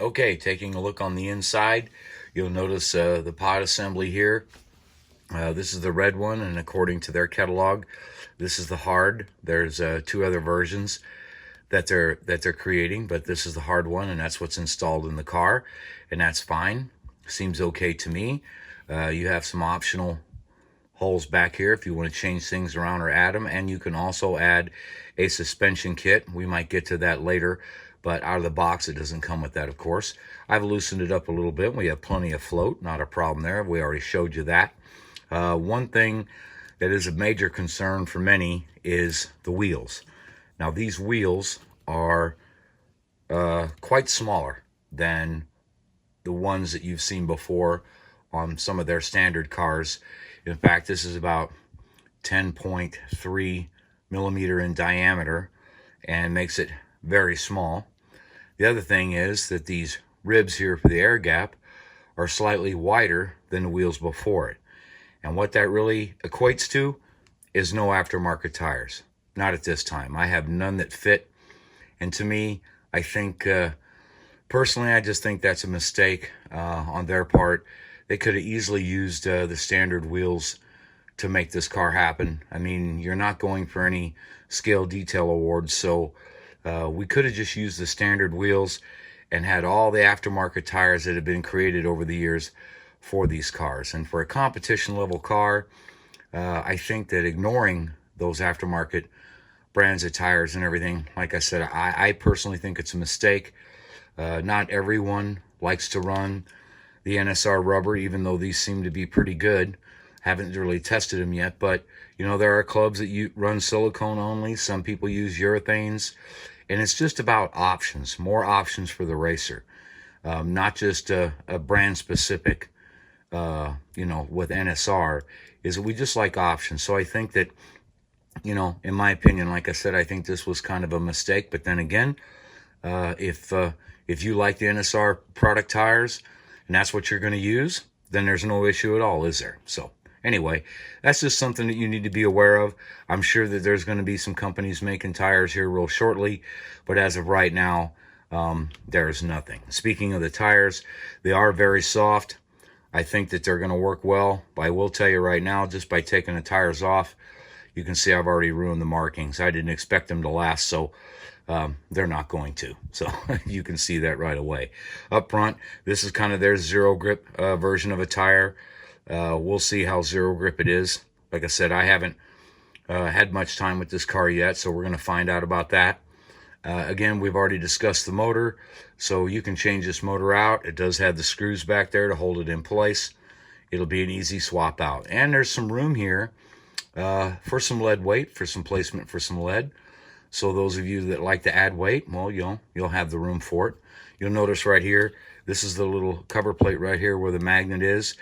Okay, taking a look on the inside, you'll notice the pod assembly here. This is the red one, and according to their catalog, this is the hard. There's two other versions that they're creating, but this is the hard one, and that's what's installed in the car, and that's fine. Seems okay to me. You have some optional holes back here if you want to change things around or add them, and you can also add a suspension kit. We might get to that later, but out of the box it doesn't come with that, of course. I've loosened it up a little bit. We have plenty of float, not a problem there. We already showed you that. One thing that is a major concern for many is the wheels. Now these wheels are quite smaller than the ones that you've seen before on some of their standard cars. In fact, this is about 10.3 millimeter in diameter and makes it very small. The other thing is that these ribs here for the air gap are slightly wider than the wheels before it. And what that really equates to is no aftermarket tires. Not at this time. I have none that fit. And to me, I think, personally, I just think that's a mistake on their part. They could have easily used the standard wheels to make this car happen. I mean, you're not going for any scale detail awards, so we could have just used the standard wheels and had all the aftermarket tires that have been created over the years for these cars. And for a competition level car, I think that ignoring those aftermarket brands of tires and everything, like I said, I personally think it's a mistake. Not everyone likes to run the NSR rubber, even though these seem to be pretty good. Haven't really tested them yet, but you know, there are clubs that run silicone only. Some people use urethanes, and it's just about options, more options for the racer, not just a brand specific. You know, with NSR, is we just like options. So I think that, you know, in my opinion, like I said, I think this was kind of a mistake. But then again, if you like the NSR product tires and that's what you're going to use, then there's no issue at all, is there? So anyway, that's just something that you need to be aware of. I'm sure that there's going to be some companies making tires here real shortly, but as of right now, there's nothing. Speaking of the tires, they are very soft. I think that they're going to work well. But I will tell you right now, just by taking the tires off, you can see I've already ruined the markings. I didn't expect them to last, so they're not going to. So you can see that right away. Up front, this is kind of their zero grip version of a tire. We'll see how zero grip it is. Like I said, I haven't had much time with this car yet, so we're going to find out about that. Again, we've already discussed the motor, so you can change this motor out. It does have the screws back there to hold it in place. It'll be an easy swap out. And there's some room here for some lead weight, for some placement for some lead. So those of you that like to add weight, well, you'll have the room for it. You'll notice right here, this is the little cover plate right here where the magnet is,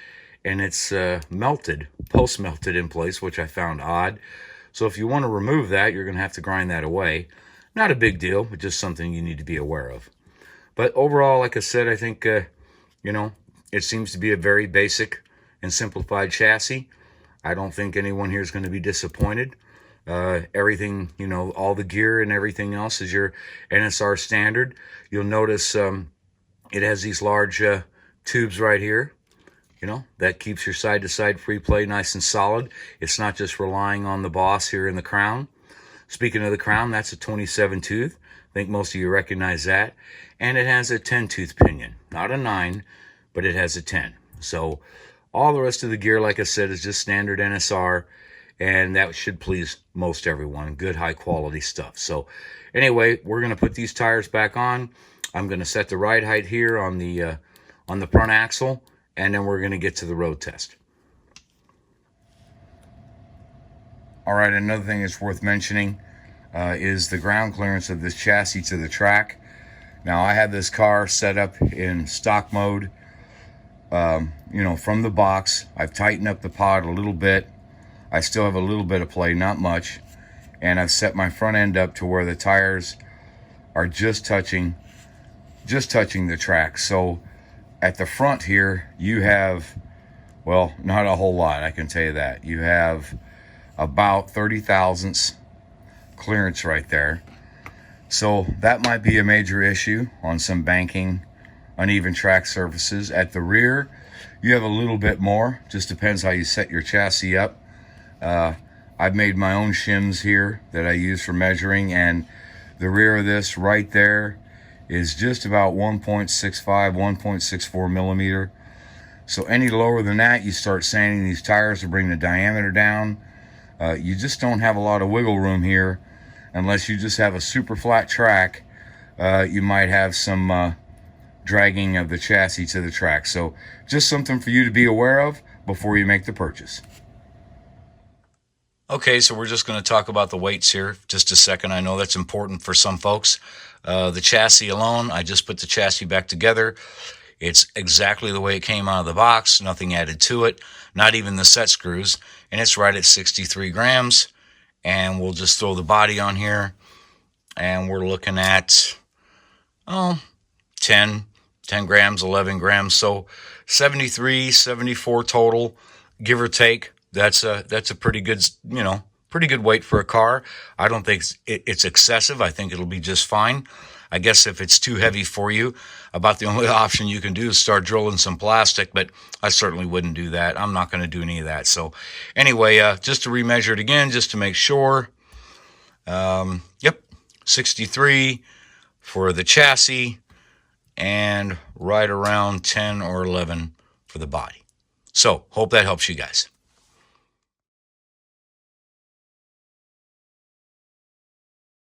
and it's melted, post-melted in place, which I found odd. So if you want to remove that, you're going to have to grind that away. Not a big deal, but just something you need to be aware of. But overall, like I said, I think, you know, it seems to be a very basic and simplified chassis. I don't think anyone here is going to be disappointed. Everything, you know, all the gear and everything else is your NSR standard. You'll notice it has these large tubes right here. You know, that keeps your side-to-side free play nice and solid. It's not just relying on the boss here in the crown. Speaking of the crown, that's a 27 tooth. I think most of you recognize that. And it has a 10 tooth pinion. Not a 9, but it has a 10. So all the rest of the gear, like I said, is just standard NSR. And that should please most everyone. Good, high quality stuff. So anyway, we're going to put these tires back on. I'm going to set the ride height here on the front axle. And then we're going to get to the road test. All right, another thing that's worth mentioning is the ground clearance of this chassis to the track. Now, I have this car set up in stock mode, you know, from the box. I've tightened up the pod a little bit. I still have a little bit of play, not much. And I've set my front end up to where the tires are just touching the track. So at the front here, you have, well, not a whole lot, I can tell you that. You have about 30 thousandths clearance right there. So that might be a major issue on some banking uneven track surfaces. At the rear, you have a little bit more. Just depends how you set your chassis up. I've made my own shims here that I use for measuring, and the rear of this right there is just about 1.65, 1.64 millimeter. So any lower than that, you start sanding these tires to bring the diameter down. You just don't have a lot of wiggle room here unless you just have a super flat track. You might have some dragging of the chassis to the track. So just something for you to be aware of before you make the purchase. Okay, so we're just going to talk about the weights here just a second. I know that's important for some folks. The chassis alone, I just put the chassis back together. It's exactly the way it came out of the box, nothing added to it, not even the set screws, and it's right at 63 grams. And we'll just throw the body on here, and we're looking at 10 grams, 11 grams, so 73, 74 total, give or take. That's a pretty good, pretty good weight for a car. I don't think it's excessive. I think it'll be just fine. I guess if it's too heavy for you, about the only option you can do is start drilling some plastic, but I certainly wouldn't do that. I'm not going to do any of that. So anyway, just to remeasure it again, just to make sure. Yep, 63 for the chassis and right around 10 or 11 for the body. So hope that helps you guys.